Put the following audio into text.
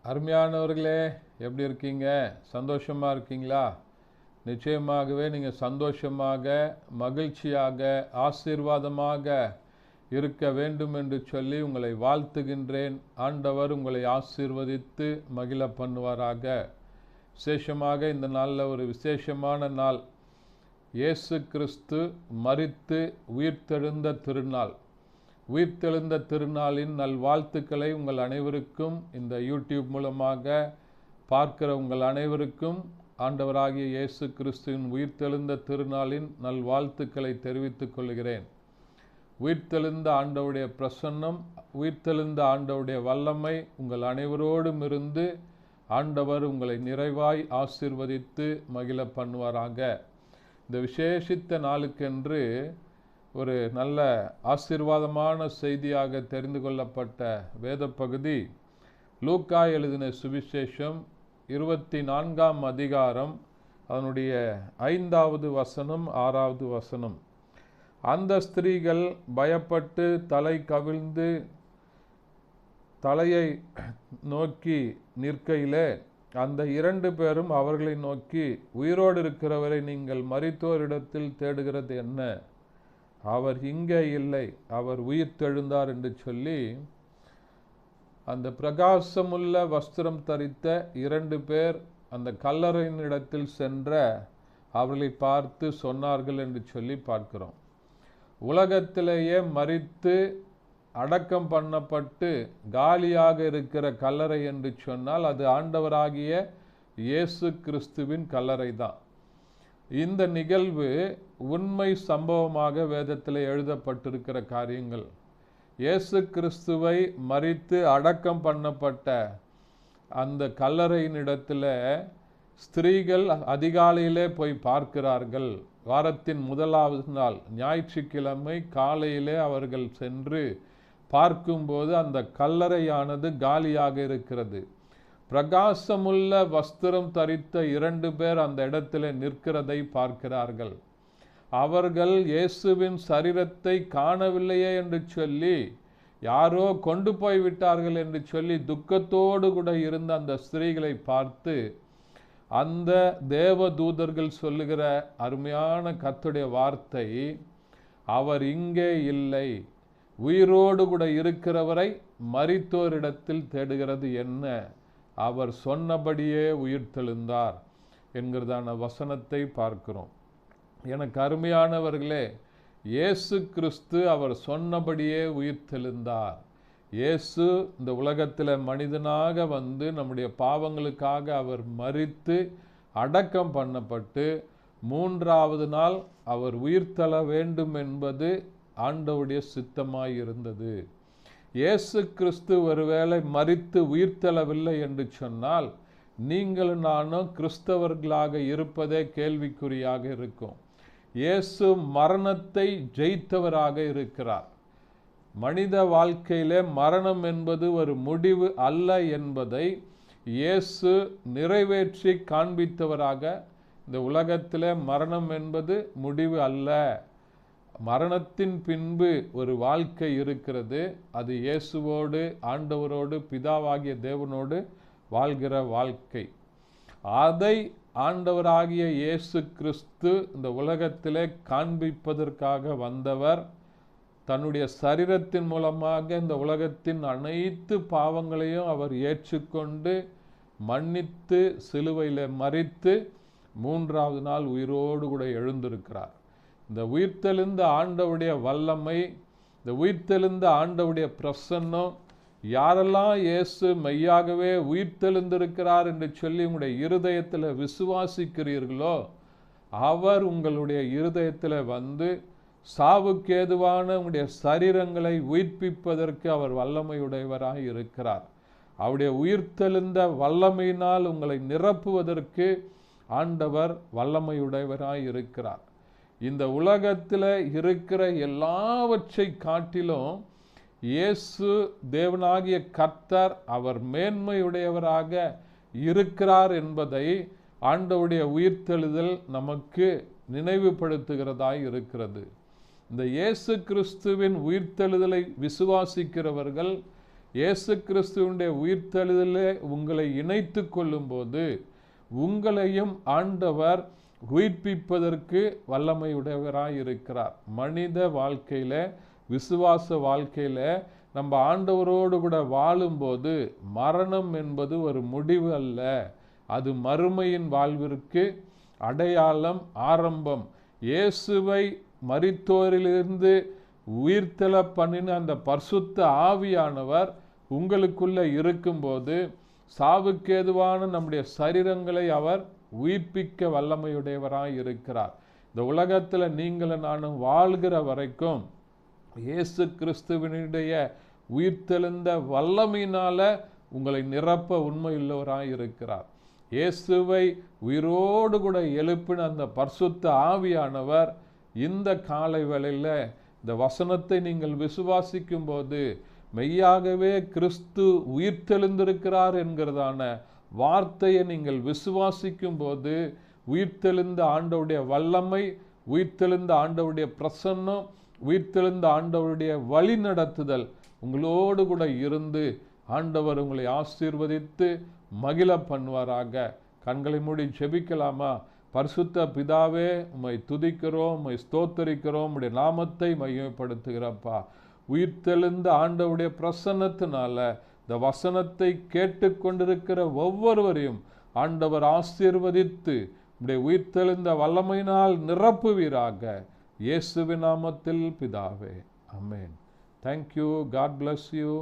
அருமையானவர்களே, எப்படி இருக்கீங்க? சந்தோஷமாக இருக்கீங்களா? நிச்சயமாகவே நீங்கள் சந்தோஷமாக, மகிழ்ச்சியாக, ஆசீர்வாதமாக இருக்க வேண்டும் என்று சொல்லி உங்களை வாழ்த்துகின்றேன். ஆண்டவர் உங்களை ஆசீர்வதித்து மகிழ பண்ணுவாராக. விசேஷமாக இந்த நாளில் ஒரு விசேஷமான நாள். இயேசு கிறிஸ்து மரித்து உயிர்த்தெழுந்த திருநாள். உயிர்த்தெழுந்த திருநாளின் நல்வாழ்த்துக்களை உங்கள் அனைவருக்கும் இந்த யூடியூப் மூலமாக பார்க்கிற உங்கள் அனைவருக்கும் ஆண்டவராகிய இயேசு கிறிஸ்துவின் உயிர்த்தெழுந்த திருநாளின் நல்வாழ்த்துக்களை தெரிவித்துக் கொள்கிறேன். உயிர்த்தெழுந்த ஆண்டவருடைய பிரசன்னம், உயிர்த்தெழுந்த ஆண்டவருடைய வல்லமை உங்கள் அனைவரோடும் இருந்து ஆண்டவர் உங்களை நிறைவாய் ஆசீர்வதித்து மகிழ பண்ணுவாராக. இந்த விசேஷித்த நாளுக்கென்று ஒரு நல்ல ஆசீர்வாதமான செய்தியாக தெரிந்து கொள்ளப்பட்ட வேத பகுதி லூக்கா எழுதின சுவிசேஷம் 24ஆம் அதிகாரம், அதனுடைய 5வது வசனம் 6வது வசனம். அந்த ஸ்திரீகள் பயப்பட்டு தலை கவிழ்ந்து தலையை நோக்கி நிற்கையிலே அந்த 2 பேரும் அவர்களை நோக்கி, உயிரோடு இருக்கிறவரை நீங்கள் மரித்தோரிடத்தில் தேடுகிறது என்ன? அவர் இங்கே இல்லை, அவர் உயிர்த்தெழுந்தார் என்று சொல்லி அந்த பிரகாசமுள்ள வஸ்திரம் தரித்த 2 பேர் அந்த கல்லறையினிடத்தில் சென்ற அவர்களை பார்த்து சொன்னார்கள் என்று சொல்லி பார்க்கிறோம். உலகத்திலேயே மரித்து அடக்கம் பண்ணப்பட்டு காலியாக இருக்கிற கல்லறை என்று சொன்னால் அது ஆண்டவராகிய இயேசு கிறிஸ்துவின் கல்லறை தான். இந்த நிகழ்வு உண்மை சம்பவமாக வேதத்தில் எழுதப்பட்டிருக்கிற காரியங்கள். இயேசு கிறிஸ்துவை மரித்து அடக்கம் பண்ணப்பட்ட அந்த கல்லறையினிடத்தில் ஸ்திரீகள் அதிகாலையிலே போய் பார்க்கிறார்கள். வாரத்தின் முதலாவது நாள் ஞாயிற்றுக்கிழமை காலையிலே அவர்கள் சென்று பார்க்கும்போது அந்த கல்லறையானது காலியாக இருக்கிறது. பிரகாசமுள்ள வஸ்திரம் தரித்த 2 பேர் அந்த இடத்துல நிற்கிறதை பார்க்கிறார்கள். அவர்கள் இயேசுவின் சரீரத்தை காணவில்லையே என்று சொல்லி, யாரோ கொண்டு போய் விட்டார்கள் என்று சொல்லி துக்கத்தோடு கூட இருந்த அந்த ஸ்திரீகளை பார்த்து அந்த தேவ தூதர்கள் சொல்லுகிற அருமையான கர்த்தருடைய வார்த்தை, அவர் இங்கே இல்லை, உயிரோடு கூட இருக்கிறவரை மரித்தோரிடத்தில் தேடுகிறது என்ன? அவர் சொன்னபடியே உயிர்த்தெழுந்தார் என்கிறதான வசனத்தை பார்க்கிறோம். எனக்கு அருமையானவர்களே, இயேசு கிறிஸ்து அவர் சொன்னபடியே உயிர்த்தெழுந்தார். இயேசு இந்த உலகத்தில் மனிதனாக வந்து நம்முடைய பாவங்களுக்காக அவர் மரித்து அடக்கம் பண்ணப்பட்டு 3வது நாள் அவர் உயிர்த்தெழ வேண்டும் என்பது ஆண்டவருடைய சித்தமாய் இருந்தது. இயேசு கிறிஸ்து ஒருவேளை மரித்து உயிர்த்தெழவில்லை என்று சொன்னால் நீங்களும் நானும் கிறிஸ்தவர்களாக இருப்பதே கேள்விக்குறியாக இருக்கும். இயேசு மரணத்தை ஜெயித்தவராக இருக்கிறார். மனித வாழ்க்கையிலே மரணம் என்பது ஒரு முடிவு அல்ல என்பதை இயேசு நிறைவேற்றி காண்பித்தவராக, இந்த உலகத்திலே மரணம் என்பது முடிவு அல்ல, மரணத்தின் பின்பு ஒரு வாழ்க்கை இருக்கிறது. அது இயேசுவோடு, ஆண்டவரோடு, பிதாவாகிய தேவனோடு வாழ்கிற வாழ்க்கை. அதை ஆண்டவராகிய இயேசு கிறிஸ்து இந்த உலகத்திலே காண்பிப்பதற்காக வந்தவர். தன்னுடைய சரீரத்தின் மூலமாக இந்த உலகத்தின் அனைத்து பாவங்களையும் அவர் ஏற்றுக்கொண்டு மன்னித்து சிலுவையில் மரித்து 3வது நாள் உயிரோடு கூட எழுந்திருக்கிறார். இந்த உயிர்த்தெழுந்த ஆண்டவருடைய வல்லமை, இந்த உயிர்த்தெழுந்த ஆண்டவருடைய பிரசன்னம், யாரெல்லாம் இயேசு மெய்யாகவே உயிர்த்தெழுந்திருக்கிறார் என்று சொல்லி உங்களுடைய இருதயத்தில் விசுவாசிக்கிறீர்களோ அவர் உங்களுடைய இருதயத்தில் வந்து சாவுக்கேதுவான உங்களுடைய சரீரங்களை உயிர்ப்பிப்பதற்கு அவர் வல்லமையுடையவராய் இருக்கிறார். அவருடைய உயிர்த்தெழுந்த வல்லமையினால் உங்களை நிரப்புவதற்கு ஆண்டவர் வல்லமையுடையவராய் இருக்கிறார். இந்த உலகத்தில் இருக்கிற எல்லாவற்றை காட்டிலும் இயேசு தேவனாகிய கர்த்தர் அவர் மேன்மையுடையவராக இருக்கிறார் என்பதை ஆண்டவருடைய உயிர்த்தெழுதல் நமக்கு நினைவுபடுத்துகிறதாய் இருக்கிறது. இந்த இயேசு கிறிஸ்துவின் உயிர்த்தெழுதலை விசுவாசிக்கிறவர்கள் இயேசு கிறிஸ்துவினுடைய உயிர்த்தெழுதலே உங்களை இணைத்து கொள்ளும்போது உங்களையும் ஆண்டவர் உயிர்ப்பிப்பதற்கு வல்லமையுடையவராய் இருக்கிறார். மனித வாழ்க்கையில, விசுவாச வாழ்க்கையில நம்ம ஆண்டவரோடு கூட வாழும்போது மரணம் என்பது ஒரு முடிவு அல்ல, அது மறுமையின் வாழ்விற்கு அடையாளம், ஆரம்பம். இயேசுவை மரித்தோரிலிருந்து உயிர்த்தெழ பண்ணின அந்த பரிசுத்த ஆவியானவர் உங்களுக்குள்ள இருக்கும்போது சாவுக்கு ஏதுவான நம்முடைய சரீரங்களை அவர் உயிர்ப்பிக்க வல்லமையுடையவராய் இருக்கிறார். இந்த உலகத்தில் நீங்களும் நானும் வாழ்கிற வரைக்கும் இயேசு கிறிஸ்துவனுடைய உயிர்த்தெழுந்த வல்லமையினால உங்களை நிரப்ப உண்மையுள்ளவராய் இருக்கிறார். இயேசுவை உயிரோடு கூட எழுப்பின அந்த பரிசுத்த ஆவியானவர் இந்த காலை வேளையில் இந்த வசனத்தை நீங்கள் விசுவாசிக்கும் போது மெய்யாகவே கிறிஸ்து உயிர்த்தெழுந்திருக்கிறார் என்கிறதான வார்த்தையை நீங்கள் விசுவாசிக்கும் போது உயிர்த்தெழுந்த ஆண்டவருடைய வல்லமை, உயிர்த்தெழுந்த ஆண்டவருடைய பிரசன்னம், உயிர்த்தெழுந்த ஆண்டவருடைய வழி நடத்துதல் உங்களோடு கூட இருந்து ஆண்டவர் உங்களை ஆசீர்வதித்து மகிழ பண்ணுவாராக. கண்களை மூடி ஜெபிக்கலாமா? பரிசுத்த பிதாவே, உம்மை துதிக்கிறோம், உம்மை ஸ்தோத்தரிக்கிறோம், உம்முடைய நாமத்தை மகிமைப்படுத்துகிறப்பா. உயிர்த்தெழுந்த ஆண்டவருடைய பிரசன்னத்தினால இந்த வசனத்தை கேட்டுக்கொண்டிருக்கிற ஒவ்வொருவரையும் ஆண்டவர் ஆசீர்வதித்து உம்முடைய உயிர்த்தெழுந்த வல்லமையினால் நிரப்புவீராக. இயேசுவின் நாமத்தில் பிதாவே, ஆமென். Thank you. God bless you.